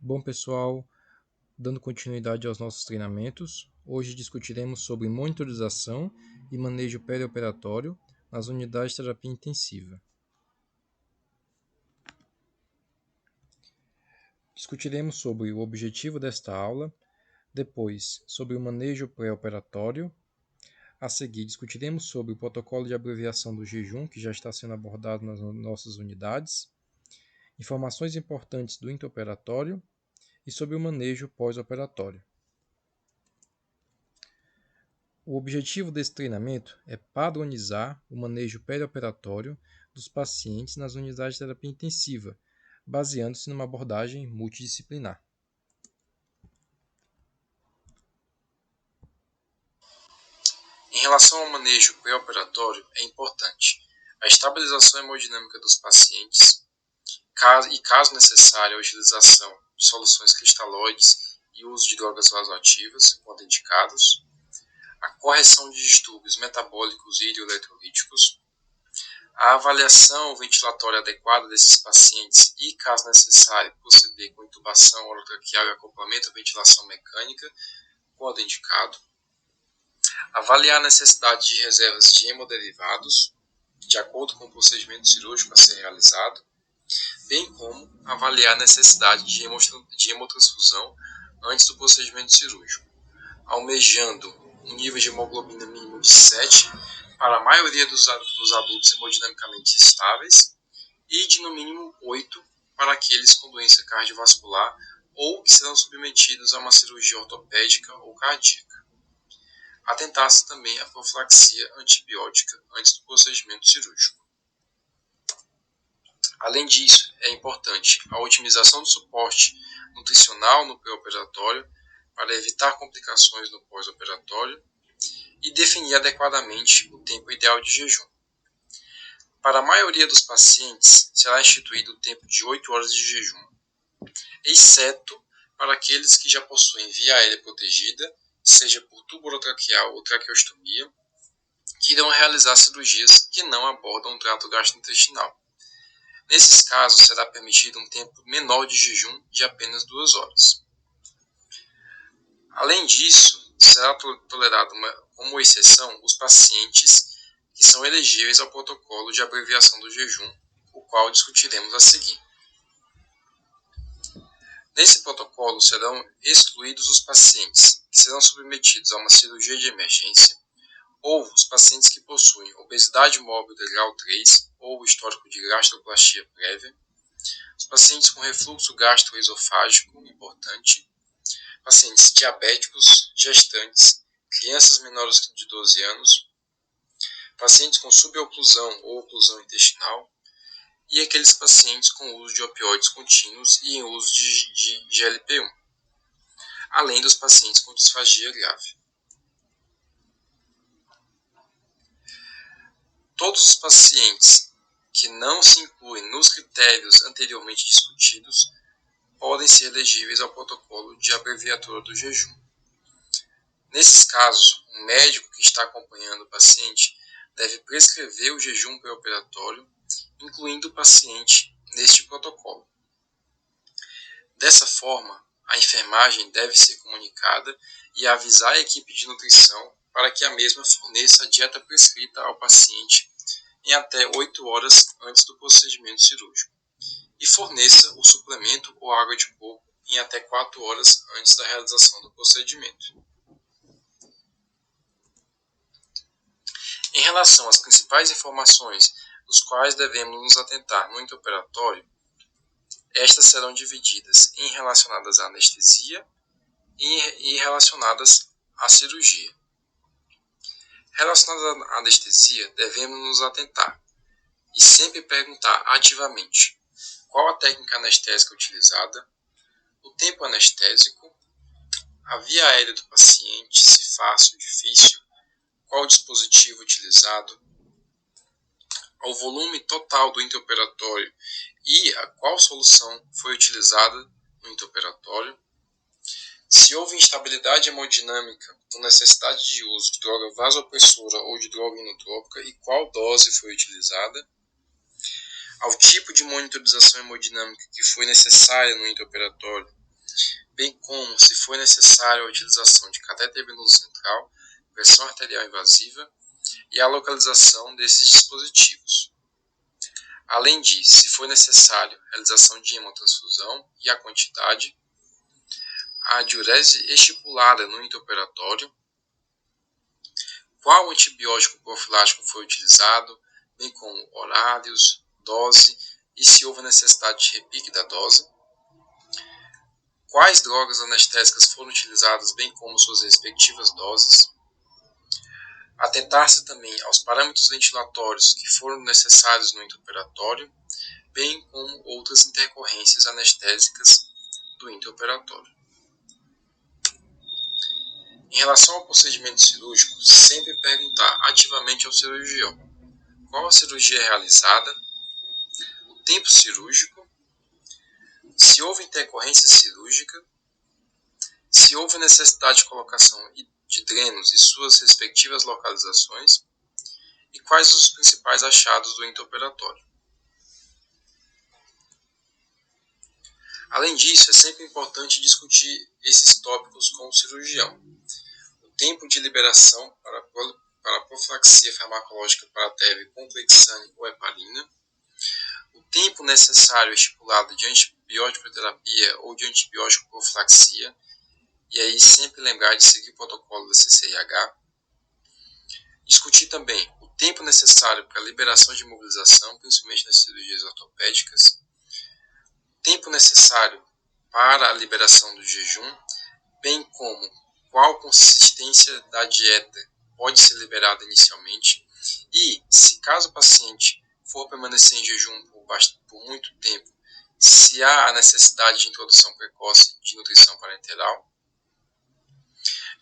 Bom, pessoal, dando continuidade aos nossos treinamentos, hoje discutiremos sobre monitorização e manejo perioperatório nas unidades de terapia intensiva. Discutiremos sobre o objetivo desta aula, depois sobre o manejo pré-operatório. A seguir, discutiremos sobre o protocolo de abreviação do jejum, que já está sendo abordado nas nossas unidades, informações importantes do intraoperatório e sobre o manejo pós-operatório. O objetivo desse treinamento é padronizar o manejo perioperatório dos pacientes nas unidades de terapia intensiva, baseando-se numa abordagem multidisciplinar. Em relação ao manejo pré-operatório, é importante a estabilização hemodinâmica dos pacientes e, caso necessário, a utilização de soluções cristalóides e o uso de drogas vasoativas, quando indicados, a correção de distúrbios metabólicos e hidroeletrolíticos, a avaliação ventilatória adequada desses pacientes e, caso necessário, proceder com intubação orotraqueal e acoplamento à ventilação mecânica, quando indicado, avaliar a necessidade de reservas de hemoderivados, de acordo com o procedimento cirúrgico a ser realizado, bem como avaliar a necessidade de hemotransfusão antes do procedimento cirúrgico, almejando um nível de hemoglobina mínimo de 7 para a maioria dos adultos hemodinamicamente estáveis e de no mínimo 8 para aqueles com doença cardiovascular ou que serão submetidos a uma cirurgia ortopédica ou cardíaca. Atentar-se também à profilaxia antibiótica antes do procedimento cirúrgico. Além disso, é importante a otimização do suporte nutricional no pré-operatório para evitar complicações no pós-operatório e definir adequadamente o tempo ideal de jejum. Para a maioria dos pacientes, será instituído o tempo de 8 horas de jejum, exceto para aqueles que já possuem via aérea protegida, seja por tubo orotraqueal ou traqueostomia, que irão realizar cirurgias que não abordam o trato gastrointestinal. Nesses casos, será permitido um tempo menor de jejum de apenas 2 horas. Além disso, será tolerado como exceção os pacientes que são elegíveis ao protocolo de abreviação do jejum, o qual discutiremos a seguir. Nesse protocolo serão excluídos os pacientes que serão submetidos a uma cirurgia de emergência ou os pacientes que possuem obesidade mórbida grau 3 ou histórico de gastroplastia prévia, os pacientes com refluxo gastroesofágico importante, pacientes diabéticos, gestantes, crianças menores de 12 anos, pacientes com suboclusão ou oclusão intestinal e aqueles pacientes com uso de opioides contínuos e em uso de GLP-1, além dos pacientes com disfagia grave. Todos os pacientes que não se incluem nos critérios anteriormente discutidos podem ser elegíveis ao protocolo de abreviatura do jejum. Nesses casos, o médico que está acompanhando o paciente deve prescrever o jejum pré-operatório, incluindo o paciente neste protocolo. Dessa forma, a enfermagem deve ser comunicada e avisar a equipe de nutrição para que a mesma forneça a dieta prescrita ao paciente em até 8 horas antes do procedimento cirúrgico e forneça o suplemento ou água de coco em até 4 horas antes da realização do procedimento. Em relação às principais informações dos quais devemos nos atentar no intraoperatório, estas serão divididas em relacionadas à anestesia e relacionadas à cirurgia. Relacionadas à anestesia, devemos nos atentar e sempre perguntar ativamente qual a técnica anestésica utilizada, o tempo anestésico, a via aérea do paciente, se fácil ou difícil, qual o dispositivo utilizado, ao volume total do intraoperatório e a qual solução foi utilizada no intraoperatório, se houve instabilidade hemodinâmica com necessidade de uso de droga vasopressora ou de droga inotrópica e qual dose foi utilizada, ao tipo de monitorização hemodinâmica que foi necessária no intraoperatório bem como, se for necessário, a utilização de catéter venoso central, pressão arterial invasiva e a localização desses dispositivos. Além disso, se for necessário, a realização de hemotransfusão e a quantidade, a diurese estipulada no intraoperatório, qual antibiótico profilático foi utilizado, bem como horários, dose e se houve necessidade de repique da dose, quais drogas anestésicas foram utilizadas, bem como suas respectivas doses, atentar-se também aos parâmetros ventilatórios que foram necessários no intraoperatório, bem como outras intercorrências anestésicas do intraoperatório. Em relação ao procedimento cirúrgico, sempre perguntar ativamente ao cirurgião qual a cirurgia realizada, o tempo cirúrgico, se houve intercorrência cirúrgica, se houve necessidade de colocação de drenos e suas respectivas localizações, e quais os principais achados do intraoperatório. Além disso, é sempre importante discutir esses tópicos com o cirurgião. O tempo de liberação para a profilaxia farmacológica para TEV com Clexane ou heparina, o tempo necessário estipulado de antibiótico terapia ou de antibiótico profilaxia, e aí sempre lembrar de seguir o protocolo da CCIH. Discutir também o tempo necessário para a liberação de imobilização, principalmente nas cirurgias ortopédicas, o tempo necessário para a liberação do jejum, bem como qual consistência da dieta pode ser liberada inicialmente e, se caso o paciente for permanecer em jejum por muito tempo, se há a necessidade de introdução precoce de nutrição parenteral.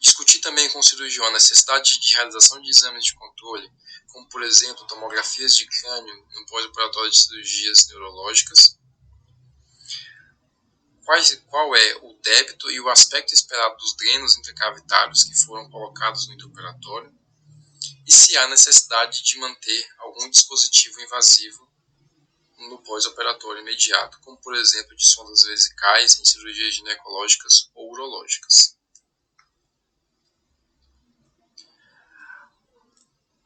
Discutir também com o cirurgião a necessidade de realização de exames de controle, como por exemplo tomografias de crânio no pós-operatório de cirurgias neurológicas. Qual é o débito e o aspecto esperado dos drenos intracavitários que foram colocados no intraoperatório e se há necessidade de manter algum dispositivo invasivo no pós-operatório imediato, como por exemplo de sondas vesicais em cirurgias ginecológicas ou urológicas.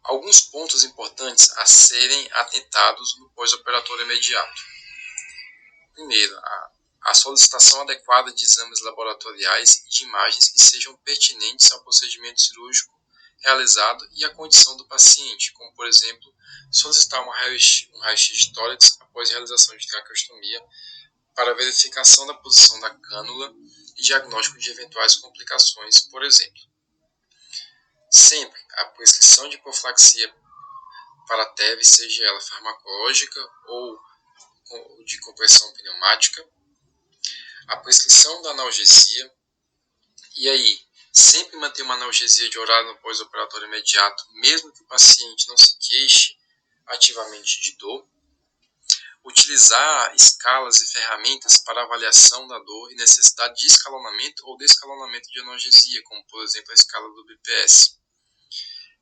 Alguns pontos importantes a serem atentados no pós-operatório imediato. Primeiro, a solicitação adequada de exames laboratoriais e de imagens que sejam pertinentes ao procedimento cirúrgico realizado e à condição do paciente, como por exemplo, solicitar um raio-x de tórax após realização de traqueostomia para verificação da posição da cânula e diagnóstico de eventuais complicações, por exemplo. Sempre a prescrição de profilaxia para TEV, seja ela farmacológica ou de compressão pneumática, a prescrição da analgesia, e aí sempre manter uma analgesia de horário no pós-operatório imediato, mesmo que o paciente não se queixe ativamente de dor, utilizar escalas e ferramentas para avaliação da dor e necessidade de escalonamento ou descalonamento de analgesia, como por exemplo a escala do BPS,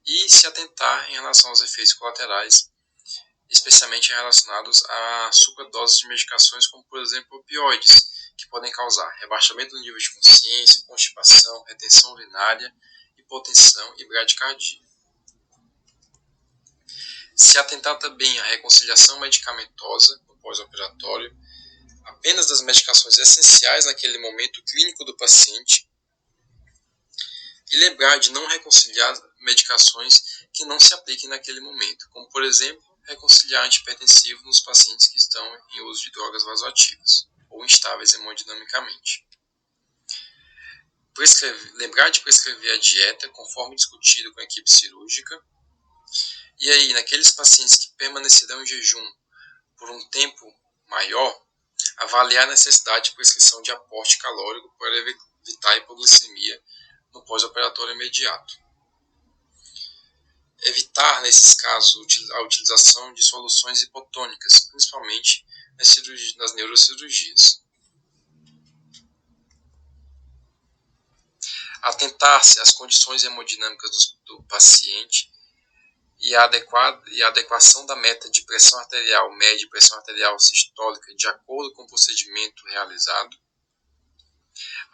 e se atentar em relação aos efeitos colaterais, especialmente relacionados a superdoses de medicações como por exemplo opioides, que podem causar rebaixamento do nível de consciência, constipação, retenção urinária, hipotensão e bradicardia. Se atentar também à reconciliação medicamentosa no pós-operatório, apenas das medicações essenciais naquele momento clínico do paciente, e lembrar de não reconciliar medicações que não se apliquem naquele momento, como por exemplo, reconciliar antihipertensivo nos pacientes que estão em uso de drogas vasoativas ou instáveis hemodinamicamente. Lembrar de prescrever a dieta conforme discutido com a equipe cirúrgica. E aí, naqueles pacientes que permanecerão em jejum por um tempo maior, avaliar a necessidade de prescrição de aporte calórico para evitar a hipoglicemia no pós-operatório imediato. Evitar, nesses casos, a utilização de soluções hipotônicas, principalmente nas neurocirurgias. Atentar-se às condições hemodinâmicas do paciente e a adequação da meta de pressão arterial média e pressão arterial sistólica de acordo com o procedimento realizado.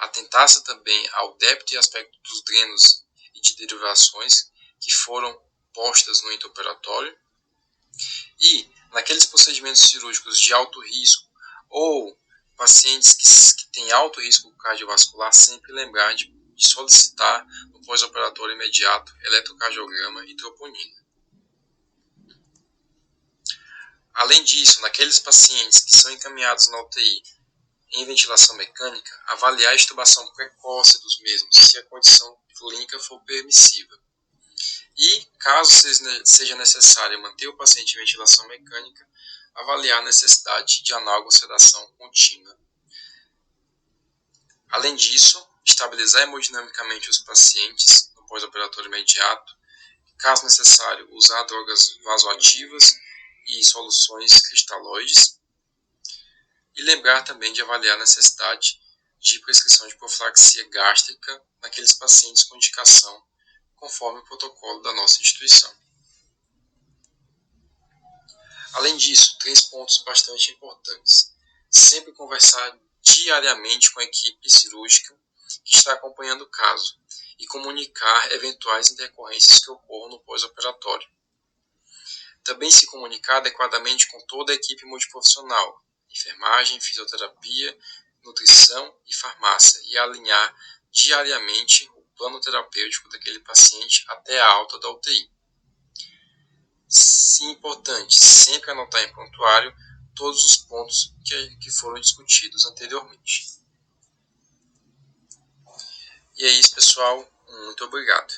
atentar-se também ao débito e aspecto dos drenos e de derivações que foram postas no intraoperatório, e naqueles procedimentos cirúrgicos de alto risco ou pacientes que têm alto risco cardiovascular, sempre lembrar de solicitar no pós-operatório imediato eletrocardiograma e troponina. Além disso, naqueles pacientes que são encaminhados na UTI em ventilação mecânica, avaliar a extubação precoce dos mesmos, se a condição clínica for permissiva. E, caso seja necessário manter o paciente em ventilação mecânica, avaliar a necessidade de analgosedação contínua. Além disso, estabilizar hemodinamicamente os pacientes no pós-operatório imediato, caso necessário, usar drogas vasoativas e soluções cristalóides, e lembrar também de avaliar a necessidade de prescrição de profilaxia gástrica naqueles pacientes com indicação, conforme o protocolo da nossa instituição. Além disso, 3 pontos bastante importantes. Sempre conversar diariamente com a equipe cirúrgica que está acompanhando o caso e comunicar eventuais intercorrências que ocorram no pós-operatório. Também se comunicar adequadamente com toda a equipe multiprofissional, enfermagem, fisioterapia, nutrição e farmácia, e alinhar diariamente o plano terapêutico daquele paciente até a alta da UTI. Sim, importante, sempre anotar em prontuário todos os pontos que foram discutidos anteriormente. E é isso, pessoal. Muito obrigado.